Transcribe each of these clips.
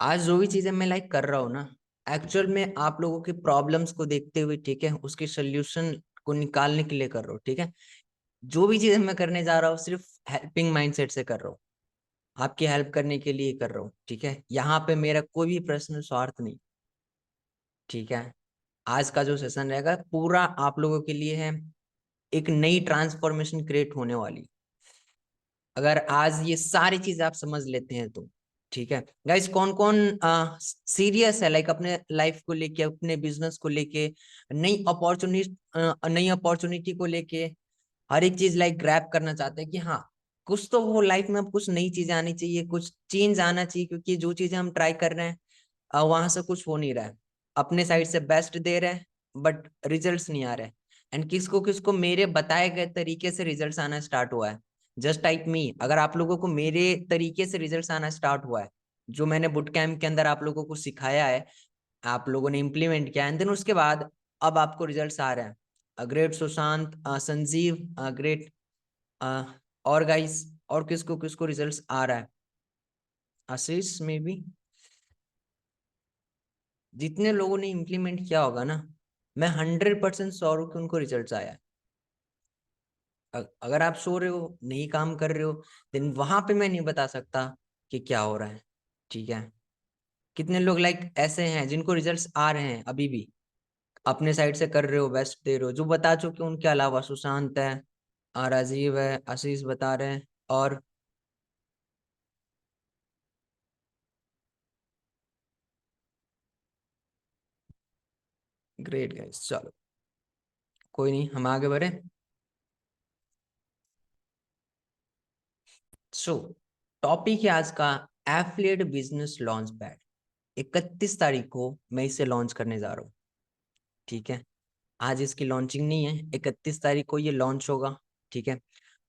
आज जो भी चीजें मैं लाइक कर रहा हूँ ना, एक्चुअल में आप लोगों की प्रॉब्लम्स को देखते हुए, ठीक है, उसके सोल्यूशन को निकालने के लिए कर रहा हूँ, ठीक है। जो भी चीजें मैं करने जा रहा हूँ सिर्फ हेल्पिंग माइंडसेट से कर रहा हूँ, आपकी हेल्प करने के लिए कर रहा हूँ, ठीक है। यहाँ पे मेरा कोई भी पर्सनल स्वार्थ नहीं, ठीक है। आज का जो सेशन रहेगा पूरा आप लोगों के लिए है, एक नई ट्रांसफॉर्मेशन क्रिएट होने वाली, अगर आज ये सारी चीजें आप समझ लेते हैं तो, ठीक है। गाइस, कौन कौन सीरियस है लाइक अपने लाइफ को लेके, अपने बिजनेस को लेके, नई अपॉर्चुनिटी को लेके, हर एक चीज लाइक ग्रैब करना चाहते हैं कि हाँ, कुछ तो हो लाइफ में, अब कुछ नई चीजें आनी चाहिए, कुछ चेंज आना चाहिए, क्योंकि जो चीजें हम ट्राई कर रहे हैं वहां से कुछ हो नहीं रहा है, अपने साइड से बेस्ट दे रहे हैं बट रिजल्ट्स नहीं आ रहे। एंड किसको किसको मेरे बताए गए तरीके से रिजल्ट्स आना स्टार्ट हुआ है, जस्ट लाइक मी। अगर आप लोगों को मेरे तरीके से रिजल्ट्स आना स्टार्ट हुआ है, जो मैंने बुट कैंप के अंदर आप लोगों को सिखाया है, आप लोगों ने इम्प्लीमेंट किया, एंड देन उसके बाद अब आपको रिजल्ट्स आ रहे हैं, ग्रेट सुशांत, संजीव, ग्रेट, और गाइस, और किसको किसको रिजल्ट्स आ रहा है, आशीष में भी, जितने लोगों ने इम्प्लीमेंट किया होगा ना, मैं 100% श्योर हूँ कि उनको रिजल्ट्स आया है। अगर आप सो रहे हो, नहीं काम कर रहे हो, देन वहां पे मैं नहीं बता सकता कि क्या हो रहा है, ठीक है। कितने लोग लाइक ऐसे हैं जिनको रिजल्ट्स आ रहे हैं अभी भी, अपने साइड से कर रहे हो, बेस्ट दे रहे हो, जो बता चुके उनके अलावा, सुशांत है, राजीव है, आशीष बता रहे हैं, और ग्रेट गाइस। चलो कोई नहीं, हम आगे बढ़े। सो टॉपिक है आज का, एफिलिएट बिजनेस लॉन्च पैड। 31 तारीख को मैं इसे लॉन्च करने जा रहा हूँ, ठीक है। आज इसकी लॉन्चिंग नहीं है, 31 तारीख को ये लॉन्च होगा, ठीक है।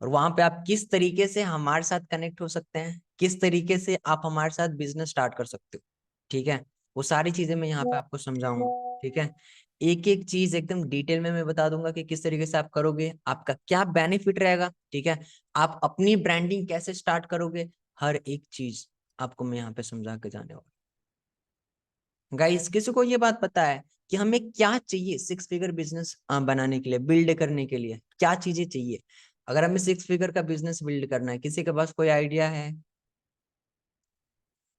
और वहां पे आप किस तरीके से हमारे साथ कनेक्ट हो सकते हैं, किस तरीके से आप हमारे साथ बिजनेस स्टार्ट कर सकते हो, ठीक है, वो सारी चीजें मैं यहाँ पे आपको समझाऊंगा, ठीक है। एक एक चीज एकदम डिटेल में मैं बता दूंगा कि किस तरीके से आप करोगे, आपका क्या बेनिफिट रहेगा, ठीक है, आप अपनी ब्रांडिंग कैसे स्टार्ट करोगे, हर एक चीज आपको मैं यहाँ पे समझा के जाने वाला। गाइस, किसी को ये बात पता है कि हमें क्या चाहिए सिक्स फिगर बिजनेस बनाने के लिए, बिल्ड करने के लिए क्या चीजें चाहिए? अगर हमें सिक्स फिगर का बिजनेस बिल्ड करना है, किसी के पास कोई आइडिया है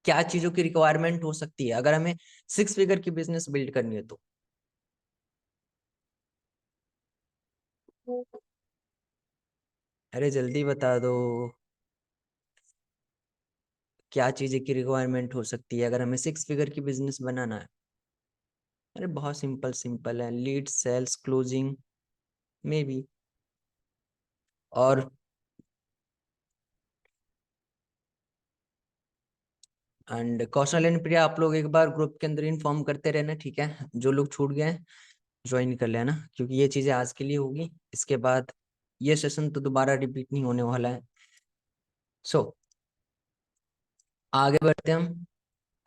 क्या चीजों की रिक्वायरमेंट हो सकती है अगर हमें सिक्स फिगर की बिजनेस बिल्ड करनी है तो? अरे जल्दी बता दो, क्या चीजें की रिक्वायरमेंट हो सकती है अगर हमें सिक्स फिगर की बिजनेस बनाना है? अरे बहुत सिंपल सिंपल है, lead, sales, closing, may be, और एंड कौशल एंड प्रिया, आप लोग एक बार ग्रुप के अंदर इन्फॉर्म करते रहना, ठीक है। जो लोग छूट गए हैं ज्वाइन कर लेना, क्योंकि ये चीजें आज के लिए होगी, इसके बाद ये सेशन तो दोबारा रिपीट नहीं होने वाला है। सो आगे बढ़ते हैं हम।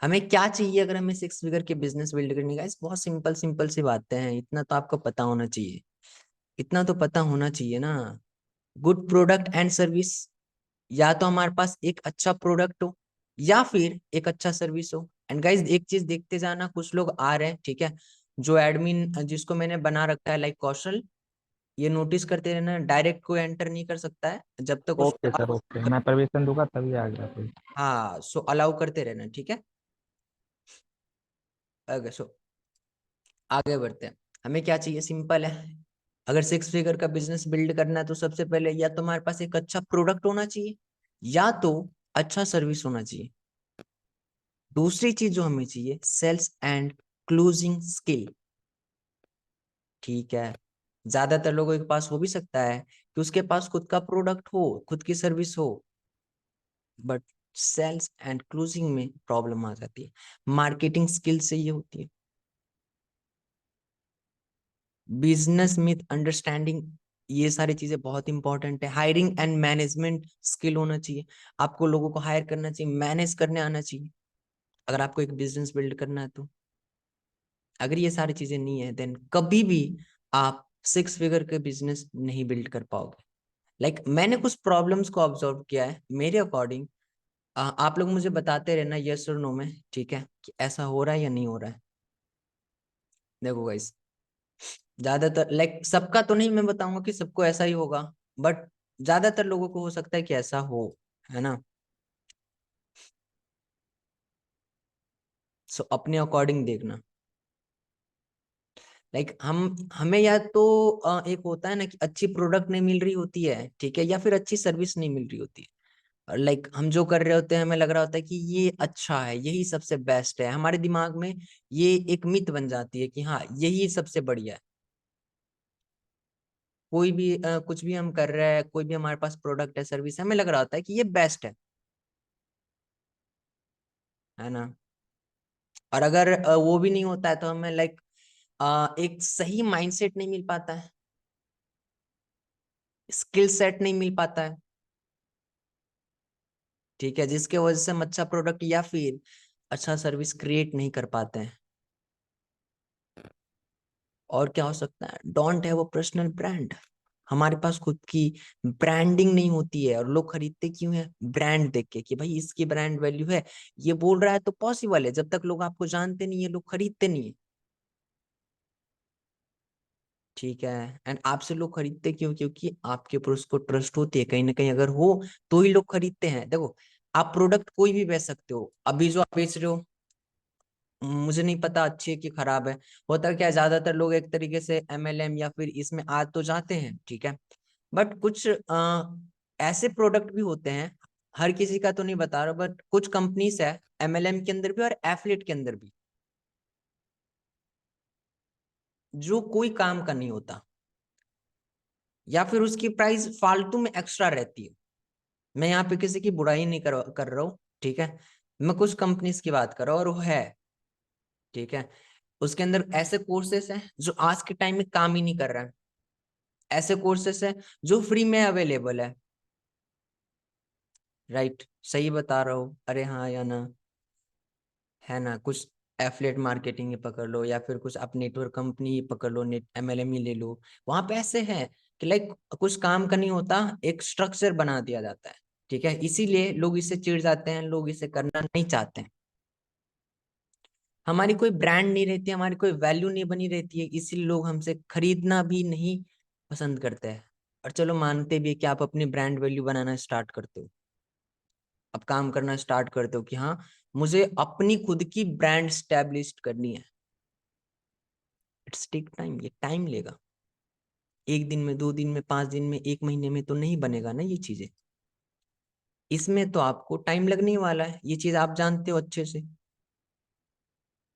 हमें क्या चाहिए अगर हमें सिक्स फिगर के बिजनेस बिल्ड करने का? इस बहुत सिंपल सिंपल सी बातें हैं, इतना तो आपको पता होना चाहिए, इतना तो पता होना चाहिए ना। गुड प्रोडक्ट एंड सर्विस, या तो हमारे पास एक अच्छा प्रोडक्ट हो या फिर एक अच्छा सर्विस हो। एंड गाइज, एक चीज देखते जाना, कुछ लोग आ रहे हैं, ठीक है, जो एडमिन जिसको मैंने बना रखा है लाइक कौशल, ये नोटिस करते रहना, डायरेक्ट कोई एंटर नहीं कर सकता है जब तक ओके उसको सर, ओके, मैं परमिशन दूंगा तभी आ गया कोई। हाँ, सो अलाउ करते रहना, ठीक है। अगर सो आगे बढ़ते हैं। हमें क्या चाहिए, सिंपल है। अगर सिक्स फिगर का बिजनेस बिल्ड करना है तो सबसे पहले या तो हमारे पास एक अच्छा प्रोडक्ट होना चाहिए, या तो अच्छा सर्विस होना चाहिए। दूसरी चीज जो हमें चाहिए, सेल्स एंड क्लोजिंग स्किल, ठीक है। ज्यादातर लोगों के पास हो भी सकता है कि उसके पास खुद का प्रोडक्ट हो, खुद की सर्विस हो, बट सेल्स एंड क्लोजिंग में प्रॉब्लम आ जाती है। मार्केटिंग स्किल से ये होती है, बिजनेस मिथ अंडरस्टैंडिंग, ये सारी चीजें बहुत इंपॉर्टेंट है। हायरिंग एंड मैनेजमेंट स्किल होना चाहिए, आपको लोगों को हायर करना चाहिए, मैनेज करने आना चाहिए, अगर आपको एक बिजनेस बिल्ड करना है तो। अगर ये सारी चीजें नहीं है, देन कभी भी आप सिक्स फिगर के बिजनेस नहीं बिल्ड कर पाओगे। लाइक मैंने कुछ प्रॉब्लम्स को ऑब्जर्व किया है, मेरे अकॉर्डिंग आप लोग मुझे बताते रहना यस और नो में, ठीक है, कि ऐसा हो रहा है या नहीं हो रहा है। देखो गाइस, ज्यादातर लाइक सबका तो नहीं मैं बताऊंगा कि सबको ऐसा ही होगा, बट ज्यादातर लोगों को हो सकता है कि ऐसा हो, है ना। सो अपने अकॉर्डिंग देखना। लाइक हमें या तो एक होता है ना कि अच्छी प्रोडक्ट नहीं मिल रही होती है, ठीक है, या फिर अच्छी सर्विस नहीं मिल रही होती है। और लाइक हम जो कर रहे होते हैं हमें लग रहा होता है कि ये अच्छा है, यही सबसे बेस्ट है, हमारे दिमाग में ये एक मिथ बन जाती है कि हाँ यही सबसे बढ़िया है। कोई भी कुछ भी हम कर रहे हैं, कोई भी हमारे पास प्रोडक्ट है, सर्विस है, हमें लग रहा होता है कि ये बेस्ट है ना। और अगर वो भी नहीं होता है तो हमें लाइक एक सही माइंडसेट नहीं मिल पाता है, स्किल सेट नहीं मिल पाता है, ठीक है, जिसके वजह से हम अच्छा प्रोडक्ट या फिर अच्छा सर्विस क्रिएट नहीं कर पाते हैं। और क्या हो सकता है, don't have a personal brand. हमारे पास खुद की ब्रांडिंग नहीं होती है, और लोग खरीदते क्यों है, ब्रांड देख के कि भाई इसकी ब्रांड वैल्यू है, ये बोल रहा है तो पॉसिबल है। जब तक लोग आपको जानते नहीं है, लोग खरीदते नहीं है, ठीक है। एंड आपसे लोग खरीदते क्यों, क्योंकि आपके ऊपर उसको ट्रस्ट होती है, कहीं ना कहीं अगर हो तो ही लोग खरीदते हैं। देखो, आप प्रोडक्ट कोई भी बेच सकते हो, अभी जो आप बेच रहे हो मुझे नहीं पता अच्छी है कि खराब है। होता क्या है, ज्यादातर लोग एक तरीके से एमएलएम या फिर इसमें आ तो जाते हैं, ठीक है, बट कुछ ऐसे प्रोडक्ट भी होते हैं, हर किसी का तो नहीं बता रहा, बट कुछ कंपनीज है एमएलएम के अंदर भी और एफिलिएट के अंदर भी, जो कोई काम का नहीं होता, या फिर उसकी प्राइस फालतू में एक्स्ट्रा रहती है। मैं यहाँ पे किसी की बुराई नहीं कर रहा हूँ, ठीक है, मैं कुछ कंपनीज की बात कर रहा हूँ और वो है, ठीक है। उसके अंदर ऐसे कोर्सेस हैं जो आज के टाइम में काम ही नहीं कर रहा है, ऐसे कोर्सेस हैं जो फ्री में अवेलेबल है। राइट, सही बता रहा हूँ, अरे हाँ या ना, है ना। कुछ एफलेट मार्केटिंग ही पकड़ लो, या फिर कुछ आप नेटवर्क कंपनी ही पकड़ लो, नेट एमएलएम ही ले लो, वहां पे ऐसे हैं कि लाइक कुछ काम का नहीं होता, एक स्ट्रक्चर बना दिया जाता है, ठीक है, इसीलिए लोग इससे चिढ़ जाते हैं, लोग इसे करना नहीं चाहते हैं। हमारी कोई ब्रांड नहीं रहती, हमारी कोई वैल्यू नहीं बनी रहती है, इसीलिए लोग हमसे खरीदना भी नहीं पसंद करते हैं। और चलो मानते भी है कि आप अपनी ब्रांड वैल्यू बनाना स्टार्ट करते हो, अब काम करना स्टार्ट करते हो कि हाँ मुझे अपनी खुद की ब्रांड स्टैब्लिश करनी है। इट्स टेक टाइम, ये टाइम लेगा। एक दिन में, 2 दिन में, 5 दिन में, 1 महीने में तो नहीं बनेगा ना ये चीजें। इसमें तो आपको टाइम लगने ही वाला है, ये चीज आप जानते हो अच्छे से।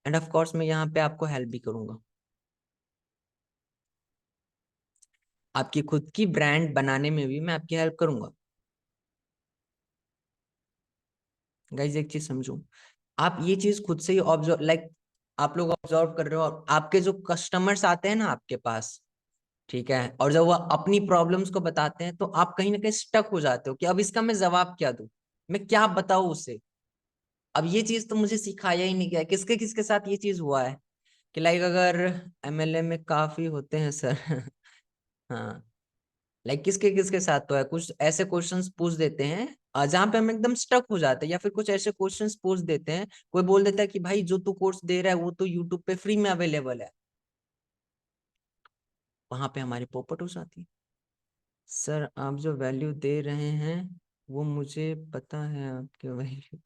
एंड ऑफ कोर्स मैं यहाँ पे आपको हेल्प भी करूंगा, आपकी खुद की ब्रांड बनाने में भी मैं आपकी हेल्प करूंगा। गाइज एक चीज समझो, आप ये चीज खुद से ही ऑब्जर्व, लाइक आप लोग ऑब्जर्व कर रहे हो, आपके जो कस्टमर्स आते हैं ना आपके पास, ठीक है, और जब वो अपनी प्रॉब्लम्स को बताते हैं तो आप कहीं ना कहीं स्टक हो जाते हो कि अब इसका मैं जवाब क्या दूं, मैं क्या बताऊं उसे। अब ये चीज तो मुझे सिखाया ही नहीं गया, किसके किसके साथ ये चीज हुआ है कि लाइक अगर एमएलए में काफी होते हैं सर हाँ, लाइक किसके किसके साथ तो है, कुछ ऐसे क्वेश्चंस पूछ देते हैं जहाँ पे हम एकदम स्टक हो जाते हैं, या फिर कुछ ऐसे क्वेश्चंस पूछ देते हैं, कोई बोल देता है कि भाई जो तू कोर्स दे रहा है वो तो यूट्यूब पे फ्री में अवेलेबल है, वहां पे हमारी पोपट हो जाती है। सर आप जो वैल्यू दे रहे हैं वो मुझे पता है आपके वैल्यू,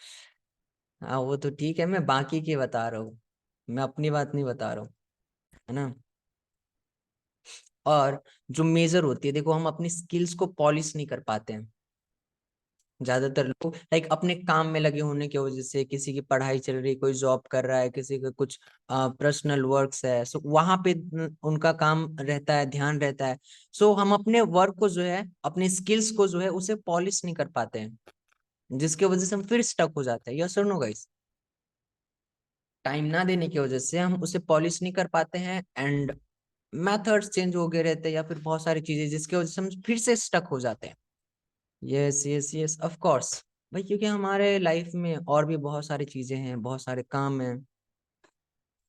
हाँ वो तो ठीक है, मैं बाकी की बता रहा हूँ, मैं अपनी बात नहीं बता रहा हूँ, है ना। और जो मेजर होती है, देखो हम अपनी स्किल्स को पॉलिश नहीं कर पाते हैं, ज्यादातर लोग लाइक अपने काम में लगे होने की वजह से, किसी की पढ़ाई चल रही, कोई जॉब कर रहा है, किसी का कुछ पर्सनल वर्क्स है, सो वहां पे उनका काम रहता है, ध्यान रहता है। सो हम अपने वर्क को जो है, अपने स्किल्स को जो है उसे पॉलिश नहीं कर पाते हैं, जिसकी वजह से हम फिर स्टक हो जाते हैं। यस और नो गाइस, टाइम ना देने की वजह से हम उसे पॉलिश नहीं कर पाते हैं, एंड मेथड्स चेंज हो गए रहते हैं, या फिर बहुत सारी चीजें जिसकी वजह से हम फिर से स्टक हो जाते हैं। Yes yes yes of course भाई, क्योंकि हमारे लाइफ में और भी बहुत सारी चीजें हैं, बहुत सारे काम हैं,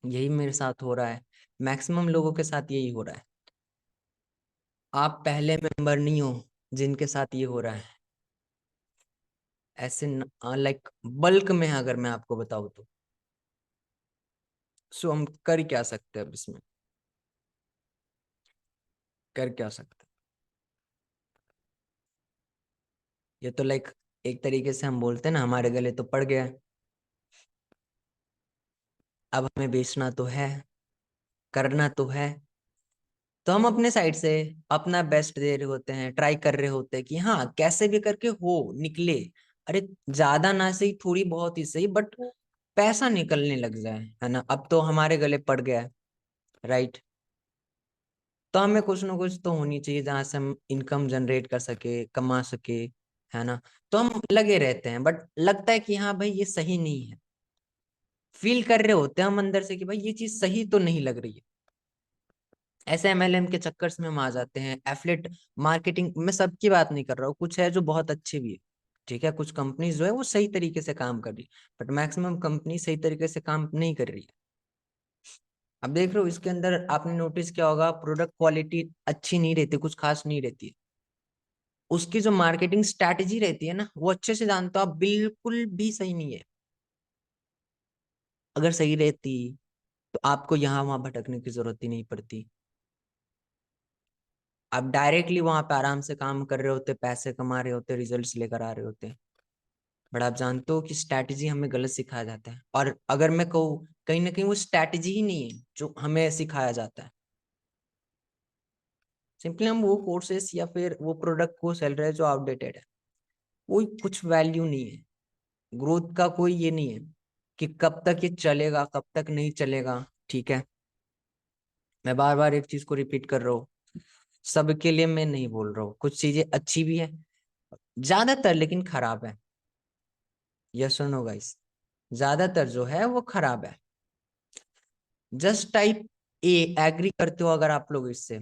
यही मेरे साथ हो रहा है, मैक्सिमम लोगों के साथ यही हो रहा है। आप पहले मेंबर नहीं हो जिनके साथ ये हो रहा है, ऐसे लाइक बल्क में है अगर मैं आपको बताऊं तो। सो हम कर क्या सकते हैं अब इसमें, कर क्या सकते हैं? ये तो लाइक एक तरीके से हम बोलते हैं ना, हमारे गले तो पड़ गया है। अब हमें बेचना तो है, करना तो है, तो हम अपने साइड से अपना बेस्ट दे रहे होते हैं, ट्राई कर रहे होते हैं कि हाँ कैसे भी करके हो निकले। अरे ज्यादा ना सही, थोड़ी बहुत ही सही, बट पैसा निकलने लग जाए, है ना। अब तो हमारे गले पड़ गया है, राइट। तो हमें कुछ ना कुछ तो होनी चाहिए जहां से हम इनकम जनरेट कर सके, कमा सके, है ना। तो हम लगे रहते हैं, बट लगता है कि हाँ भाई ये सही नहीं है। फील कर रहे होते हैं हम अंदर से कि भाई ये चीज सही तो नहीं लग रही है। ऐसे एमएलएम के चक्कर्स में हम आ जाते हैं। एफलेट मार्केटिंग, मैं सबकी बात नहीं कर रहा हूँ, कुछ है जो बहुत अच्छी भी है, ठीक है। कुछ कंपनीज जो है वो सही तरीके से काम कर रही है, बट मैक्सिमम कंपनी सही तरीके से काम नहीं कर रही है। अब देख रहे हो इसके अंदर आपने नोटिस किया होगा, प्रोडक्ट क्वालिटी अच्छी नहीं रहती, कुछ खास नहीं रहती है। उसकी जो मार्केटिंग स्ट्रैटेजी रहती है ना, वो अच्छे से जानते हो आप, बिल्कुल भी सही नहीं है। अगर सही रहती तो आपको यहाँ वहां भटकने की जरूरत ही नहीं पड़ती। आप डायरेक्टली वहां पे आराम से काम कर रहे होते, पैसे कमा रहे होते, रिजल्ट्स लेकर आ रहे होते। बट आप जानते हो कि स्ट्रैटेजी हमें गलत सिखाया जाता है, और अगर मैं कहूँ कहीं ना कहीं वो स्ट्रैटेजी ही नहीं है जो हमें सिखाया जाता है। सिंपली हम वो कोर्सेस या फिर वो प्रोडक्ट को सेल रहे हैं जो आउटडेटेड है, कोई कुछ वैल्यू नहीं है। ग्रोथ का कोई ये नहीं है कि कब तक ये चलेगा कब तक नहीं चलेगा, ठीक है। मैं बार बार एक चीज को रिपीट कर रहा हूँ, सबके लिए मैं नहीं बोल रहा हूँ, कुछ चीजें अच्छी भी है, ज्यादातर लेकिन खराब है। यस और नो गाइस, ज्यादातर जो है वो खराब है। जस्ट टाइप ए, एग्री करते हो अगर आप लोग इससे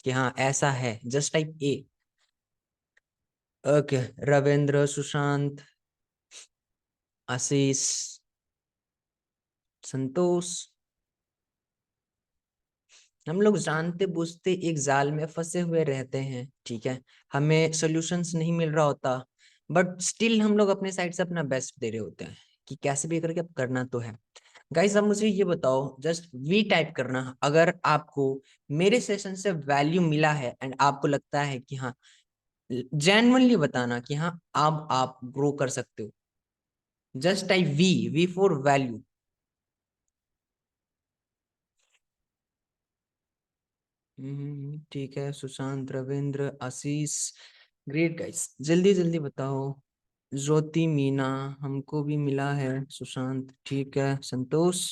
कि हाँ ऐसा है, just type A. Okay, Ravindra, Sushant, Ashish, Santosh, हम लोग जानते बूझते एक जाल में फंसे हुए रहते हैं, ठीक है। हमें सॉल्यूशंस नहीं मिल रहा होता, बट स्टिल हम लोग अपने साइड से अपना बेस्ट दे रहे होते हैं कि कैसे भी करके अब करना तो है। गाइस अब मुझे ये बताओ, जस्ट वी टाइप करना अगर आपको मेरे सेशन से वैल्यू मिला है एंड आपको लगता है कि हाँ, जेन्युइनली बताना कि हाँ अब आप ग्रो कर सकते हो। Just type V for value. ठीक है, सुशांत, रविंद्र, आशीष, ग्रेट गाइस, जल्दी जल्दी बताओ। ज्योति, मीना, हमको भी मिला है। सुशांत, ठीक है। संतोष,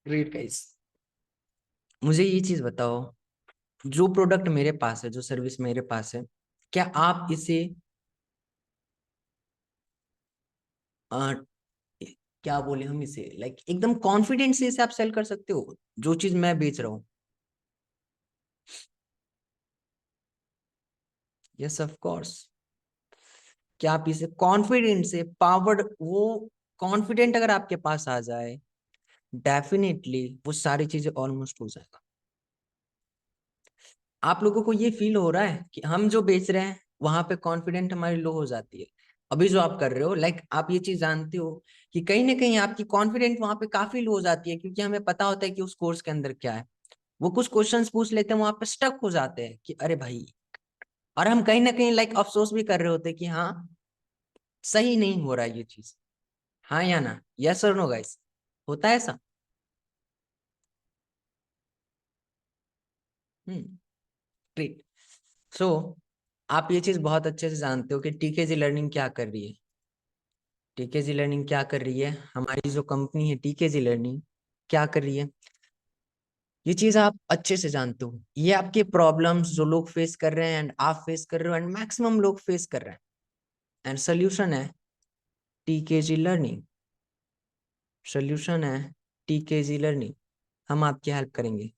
ग्रेट गाइस। मुझे ये चीज बताओ, जो प्रोडक्ट मेरे पास है, जो सर्विस मेरे पास है, क्या आप इसे आ, क्या बोले हम इसे, लाइक एकदम कॉन्फिडेंस से इसे आप सेल कर सकते हो, जो चीज मैं बेच रहा हूँ? Yes of course. क्या आप इसे कॉन्फिडेंट से पावर्ड, वो कॉन्फिडेंट अगर आपके पास आ जाए, डेफिनेटली वो सारी चीजें ऑलमोस्ट हो जाएगा। आप लोगों को ये फील हो रहा है कि हम जो बेच रहे हैं वहां पे कॉन्फिडेंट हमारी लो हो जाती है? अभी जो आप कर रहे हो, लाइक आप ये चीज जानते हो कि कहीं ना कहीं आपकी कॉन्फिडेंट वहां पे काफी लो हो जाती है, क्योंकि हमें पता होता है कि उस कोर्स के अंदर क्या है। वो कुछ क्वेश्चंस पूछ लेते हैं, वहां पे स्टक हो जाते हैं कि अरे भाई, और हम कहीं ना कहीं लाइक अफसोस भी कर रहे होते हैं कि हाँ सही नहीं हो रहा है ये चीज। हाँ या ना, यस और नो गाइस, होता है ऐसा? ग्रेट। सो आप ये चीज बहुत अच्छे से जानते हो कि टीकेजी लर्निंग क्या कर रही है। टीकेजी लर्निंग क्या कर रही है, हमारी जो कंपनी है टीकेजी लर्निंग क्या कर रही है, ये चीज आप अच्छे से जानते हो। ये आपके प्रॉब्लम्स जो लोग फेस कर रहे हैं एंड आप फेस कर रहे हो एंड मैक्सिमम लोग फेस कर रहे हैं, एंड सोल्यूशन है टीकेजी लर्निंग। सोल्यूशन है टीकेजी लर्निंग। हम आपकी हेल्प करेंगे।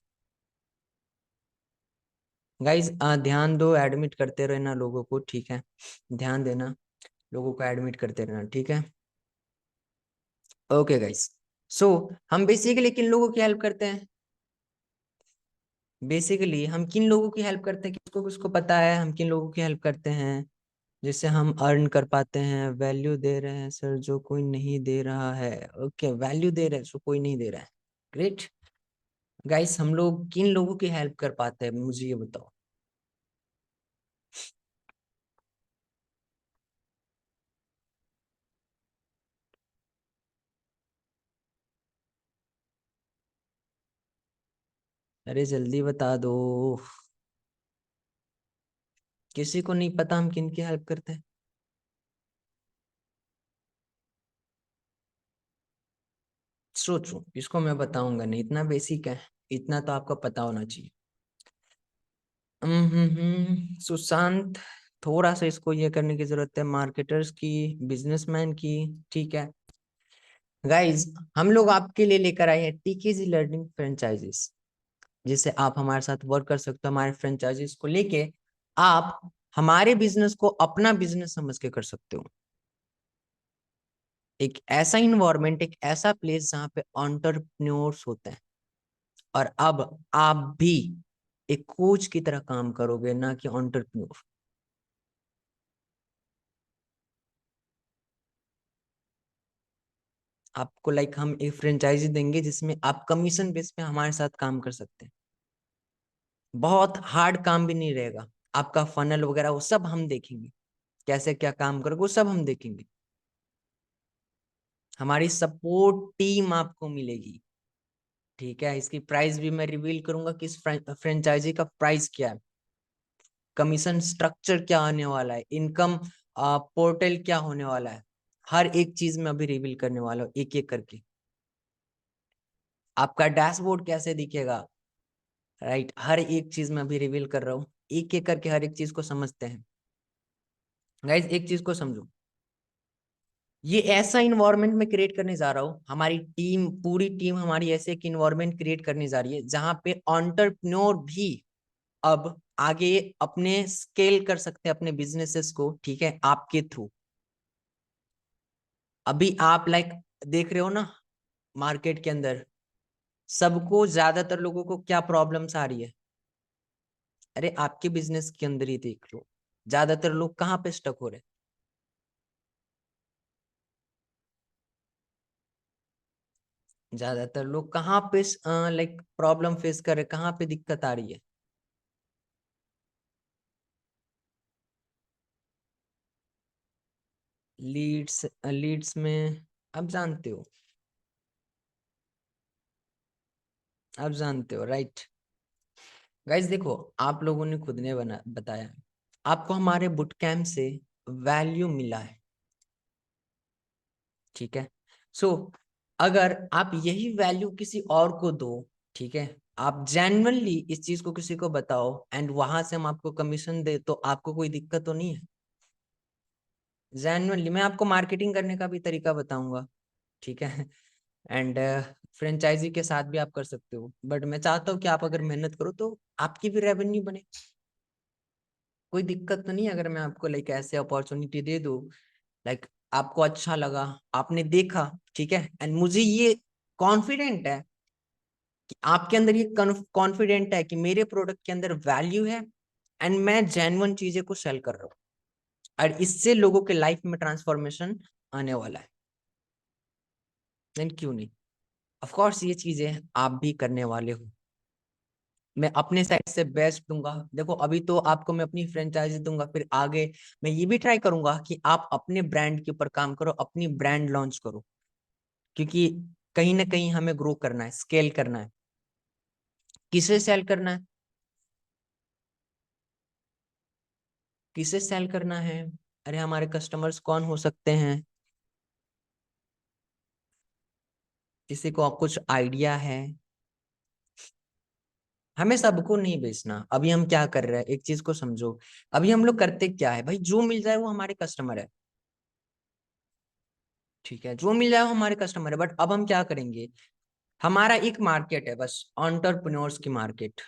गाइज ध्यान दो, एडमिट करते रहना लोगों को, ठीक है। ध्यान देना, लोगों को एडमिट करते रहना, ठीक है। ओके गाइज, सो हम बेसिकली किन लोगों की हेल्प करते हैं? बेसिकली हम किन लोगों की हेल्प करते हैं, किसको किसको पता है हम किन लोगों की हेल्प करते हैं? जिससे हम अर्न कर पाते हैं। वैल्यू दे रहे हैं सर जो कोई नहीं दे रहा है। ओके, वैल्यू दे रहे हैं जो कोई नहीं दे रहा है। ग्रेट। गाइस, हम लोग किन लोगों की हेल्प कर पाते हैं, मुझे ये बताओ। अरे जल्दी बता दो। किसी को नहीं पता हम किन की हेल्प करते हैं? सोचो, इसको मैं बताऊंगा नहीं, इतना बेसिक है। इतना तो आपको पता होना चाहिए। सुशांत, थोड़ा सा इसको ये करने की जरूरत है, मार्केटर्स की, बिजनेसमैन की। ठीक है गाइज, हम लोग आपके लिए लेकर आए हैं टीकेजी लर्निंग फ्रेंचाइजीज, जिससे आप हमारे साथ वर्क कर सकते हो। हमारे फ्रेंचाइजीज को लेके आप हमारे बिजनेस को अपना बिजनेस समझ के कर सकते हो। एक ऐसा इन्वायरमेंट, एक ऐसा प्लेस जहाँ पे एंटरप्रेन्योर्स होते हैं। और अब आप भी एक कोच की तरह काम करोगे, ना कि एंटरप्रेन्योर। आपको लाइक हम एक फ्रेंचाइजी देंगे जिसमें आप कमीशन बेस पे हमारे साथ काम कर सकते हैं। बहुत हार्ड काम भी नहीं रहेगा। आपका फनल वगैरह वो सब हम देखेंगे, कैसे क्या काम करोगे वो सब हम देखेंगे। हमारी सपोर्ट टीम आपको मिलेगी। ठीक है, इसकी प्राइस भी मैं रिवील करूंगा कि इस फ्रेंचाइजी का प्राइस क्या है, कमीशन स्ट्रक्चर क्या आने वाला है, इनकम पोर्टल क्या होने वाला है। हर एक चीज में अभी रिवील करने वाला हूँ एक एक करके। आपका डैशबोर्ड कैसे दिखेगा, राइट, हर एक चीज में अभी रिवील कर रहा हूँ। एक एक करके हर एक चीज को समझते हैं। गाइज, एक चीज को समझो, ये ऐसा इन्वायरमेंट में क्रिएट करने जा रहा हूँ। हमारी टीम, पूरी टीम हमारी ऐसे एक इन्वायरमेंट क्रिएट करने जा रही है जहां पे एंटरप्रेन्योर भी अब आगे अपने स्केल कर सकते हैं अपने बिजनेसेस को, ठीक है, आपके थ्रू। अभी आप लाइक देख रहे हो ना, मार्केट के अंदर सबको, ज्यादातर लोगों को क्या प्रॉब्लम्स आ रही है। अरे आपके बिजनेस के अंदर ही देख लो, ज्यादातर लोग कहाँ पे स्टक हो रहे हैं। ज्यादातर लोग कहाँ पे लाइक प्रॉब्लम फेस कर रहे हैं, कहाँ पे दिक्कत आ रही है। लीड्स, लीड्स में आप जानते हो, आप जानते हो, राइट। गाइस देखो, आप लोगों ने खुद ने बना बताया, आपको हमारे बुट कैंप से वैल्यू मिला है। ठीक है, सो अगर आप यही वैल्यू किसी और को दो, ठीक है, आप जेन्युइनली इस चीज को किसी को बताओ एंड वहां से हम आपको कमीशन दे, तो आपको कोई दिक्कत तो नहीं है। जेन्युइनली मैं आपको मार्केटिंग करने का भी तरीका बताऊंगा, ठीक है। एंड फ्रेंचाइजी के साथ भी आप कर सकते हो, बट मैं चाहता हूँ कि आप अगर मेहनत करो तो आपकी भी रेवेन्यू बने। कोई दिक्कत तो नहीं है अगर मैं आपको लाइक ऐसे अपॉर्चुनिटी दे दूँ, लाइक आपको अच्छा लगा, आपने देखा, ठीक है, एंड मुझे ये कॉन्फिडेंट है कि आपके अंदर ये कॉन्फिडेंट है कि मेरे प्रोडक्ट के अंदर वैल्यू है एंड मैं जेन्युइन चीजें को सेल कर रहा हूँ, और इससे लोगों के लाइफ में ट्रांसफॉर्मेशन आने वाला है। देन क्यों नहीं, ऑफ कोर्स ये चीजें आप भी करने वाले हो। मैं अपने साइड से बेस्ट दूंगा। देखो, अभी तो आपको मैं अपनी फ्रेंचाइजी दूंगा, फिर आगे मैं ये भी ट्राई करूंगा कि आप अपने ब्रांड के ऊपर काम करो, अपनी ब्रांड लॉन्च करो, क्योंकि कहीं ना कहीं हमें ग्रो करना है, स्केल करना है। किसे सेल करना है, किसे सेल करना है? अरे हमारे कस्टमर्स कौन हो सकते हैं? किसी को कुछ आइडिया है? हमें सबको नहीं बेचना। अभी हम क्या कर रहे हैं, एक चीज को समझो। अभी हम लोग करते क्या है भाई, जो मिल जाए वो हमारे कस्टमर है। ठीक है, जो मिल जाए वो हमारे कस्टमर है, बट अब हम क्या करेंगे, हमारा एक मार्केट है बस, एंटरप्रेन्योर्स की मार्केट,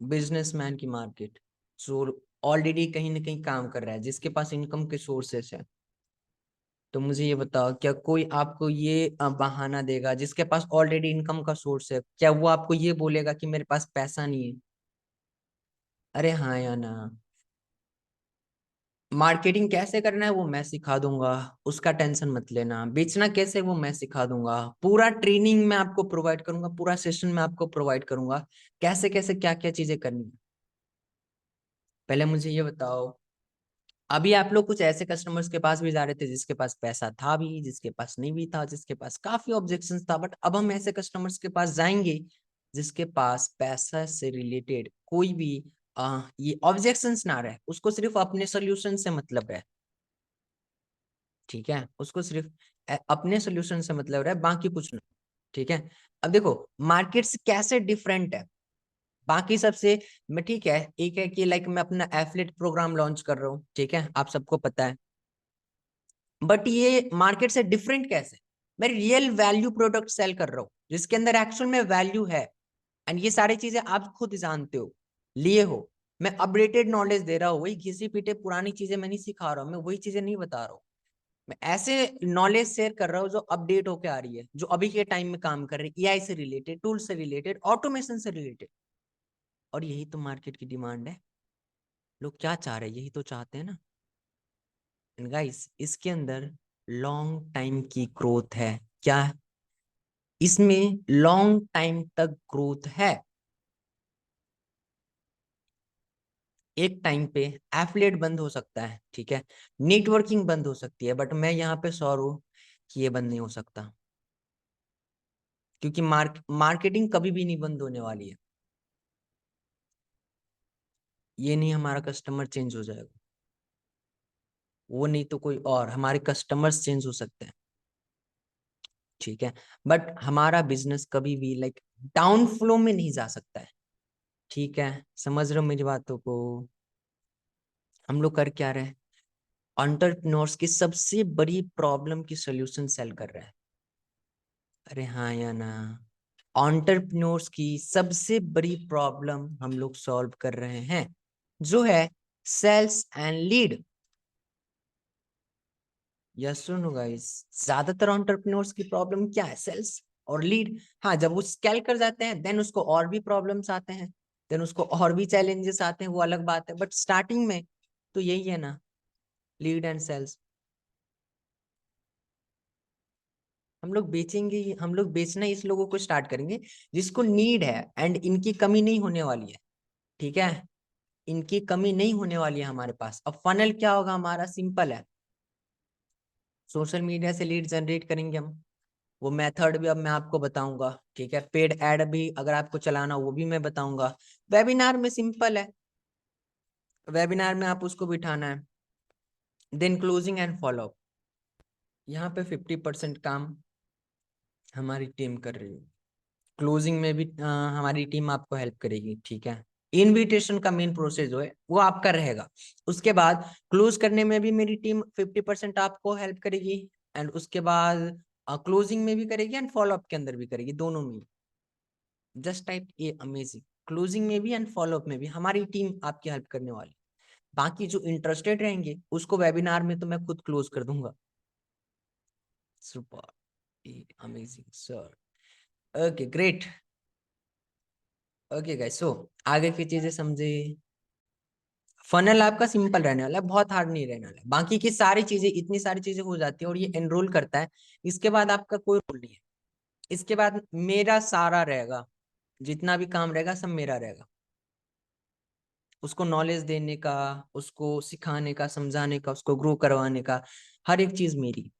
बिजनेसमैन की मार्केट, जो ऑलरेडी कहीं ना कहीं काम कर रहा है, जिसके पास इनकम के सोर्सेस है। तो मुझे ये बताओ, क्या कोई आपको ये बहाना देगा, जिसके पास ऑलरेडी इनकम का सोर्स है, क्या वो आपको ये बोलेगा कि मेरे पास पैसा नहीं है? अरे हाँ या ना? मार्केटिंग कैसे करना है वो मैं सिखा दूंगा, उसका टेंशन मत लेना। बेचना कैसे वो मैं सिखा दूंगा, पूरा ट्रेनिंग मैं आपको प्रोवाइड करूंगा, पूरा सेशन मैं आपको प्रोवाइड करूंगा, कैसे कैसे क्या क्या चीजें करनी है। पहले मुझे ये बताओ, अभी आप लोग कुछ ऐसे कस्टमर्स के पास भी जा रहे थे जिसके पास पैसा था भी, जिसके पास नहीं भी था, जिसके पास काफी ऑब्जेक्शंस था, बट अब हम ऐसे कस्टमर्स के पास जाएंगे जिसके पास पैसा से रिलेटेड कोई भी ये ऑब्जेक्शंस ना रहे, उसको सिर्फ अपने सोल्यूशन से मतलब है। ठीक है, उसको सिर्फ अपने सोल्यूशन से मतलब रहे, बाकी कुछ नहीं। ठीक है, अब देखो मार्केट से कैसे डिफरेंट है बाकी सबसे। मैं ठीक है, एक है कि लाइक मैं अपना एफिलिएट प्रोग्राम लॉन्च कर रहा हूँ, ठीक है, आप सबको पता है। बट ये मार्केट से डिफरेंट कैसे, मैं रियल वैल्यू प्रोडक्ट सेल कर रहा हूँ जिसके अंदर एक्चुअल में वैल्यू है। एंड ये सारी चीजें आप खुद जानते हो, लिए हो। मैं अपडेटेड नॉलेज दे रहा हूँ, वही घिसी पीटे पुरानी चीजें मैं नहीं सिखा रहा हूँ, मैं वही चीजें नहीं बता रहा हूँ। मैं ऐसे नॉलेज शेयर कर रहा हूँ जो अपडेट होके आ रही है, जो अभी के टाइम में काम कर रही है, एआई से रिलेटेड, टूल से रिलेटेड, ऑटोमेशन से रिलेटेड। और यही तो मार्केट की डिमांड है। लोग क्या चाह रहे हैं, यही तो चाहते हैं ना। गाइस इसके अंदर लॉन्ग टाइम की ग्रोथ है क्या, इसमें लॉन्ग टाइम तक ग्रोथ है। एक टाइम पे एफिलिएट बंद हो सकता है, ठीक है, नेटवर्किंग बंद हो सकती है, बट मैं यहाँ पे श्योर हूँ कि ये बंद नहीं हो सकता, क्योंकि मार्केटिंग कभी भी नहीं बंद होने वाली है। ये नहीं हमारा कस्टमर चेंज हो जाएगा, वो नहीं तो कोई और, हमारे कस्टमर्स चेंज हो सकते हैं, ठीक है, बट हमारा बिजनेस कभी भी लाइक डाउन फ्लो में नहीं जा सकता है। ठीक है, समझ रहे हो मेरी बातों को। हम लोग कर क्या रहे हैं, एंटरप्रेन्योर्स की सबसे बड़ी प्रॉब्लम की सोल्यूशन सेल कर रहे हैं। अरे हाँ या ना, एंटरप्रेन्योर्स की सबसे बड़ी प्रॉब्लम हम लोग सॉल्व कर रहे हैं, जो है सेल्स एंड लीड। यस सुनो गाइस, ज्यादातर एंटरप्रेन्योर्स की प्रॉब्लम क्या है, सेल्स और लीड। हाँ, जब वो स्केल कर जाते हैं देन उसको और भी प्रॉब्लम्स आते हैं, देन उसको और भी चैलेंजेस आते हैं, वो अलग बात है, बट स्टार्टिंग में तो यही है ना, लीड एंड सेल्स। हम लोग बेचेंगे हम लोग बेचना इस लोगों को स्टार्ट करेंगे जिसको नीड है, एंड इनकी कमी नहीं होने वाली है। ठीक है, इनकी कमी नहीं होने वाली है हमारे पास। अब फनल क्या होगा हमारा, सिंपल है, सोशल मीडिया से लीड जनरेट करेंगे हम, वो मेथड भी अब मैं आपको बताऊंगा। ठीक है, पेड एड भी अगर आपको चलाना वो भी मैं बताऊंगा। वेबिनार में सिंपल है, वेबिनार में आप उसको बिठाना है, then closing and follow up. यहाँ पे 50% काम हमारी टीम कर रही है, क्लोजिंग में भी हमारी टीम आपको हेल्प करेगी। ठीक है, इनविटेशन का मेन प्रोसेस जो है वो आपका रहेगा, उसके बाद क्लोज करने में भी मेरी टीम 50% आपको हेल्प करेगी, एंड उसके बाद क्लोजिंग में भी करेगी एंड फॉलो अप के अंदर भी करेगी, दोनों में। जस्ट टाइप ए अमेजिंग, क्लोजिंग में भी एंड फॉलो अप में भी हमारी टीम आपकी हेल्प करने वाली। बाकी जो इंटरेस्टेड रहेंगे उसको वेबिनार में तो मैं खुद क्लोज कर दूंगा। Super, amazing sir, okay great. Okay guys, so आगे की चीजें समझे। फनल आपका सिंपल रहने वाला है, बहुत हार्ड नहीं रहने वाला है, बाकी की सारी चीजें, इतनी सारी चीजें हो जाती है और ये एनरोल करता है। इसके बाद आपका कोई रोल नहीं है, इसके बाद मेरा सारा रहेगा, जितना भी काम रहेगा सब मेरा रहेगा। उसको नॉलेज देने का, उसको सिखाने का, समझाने का, उसको ग्रो करवाने का, हर एक चीज मेरी।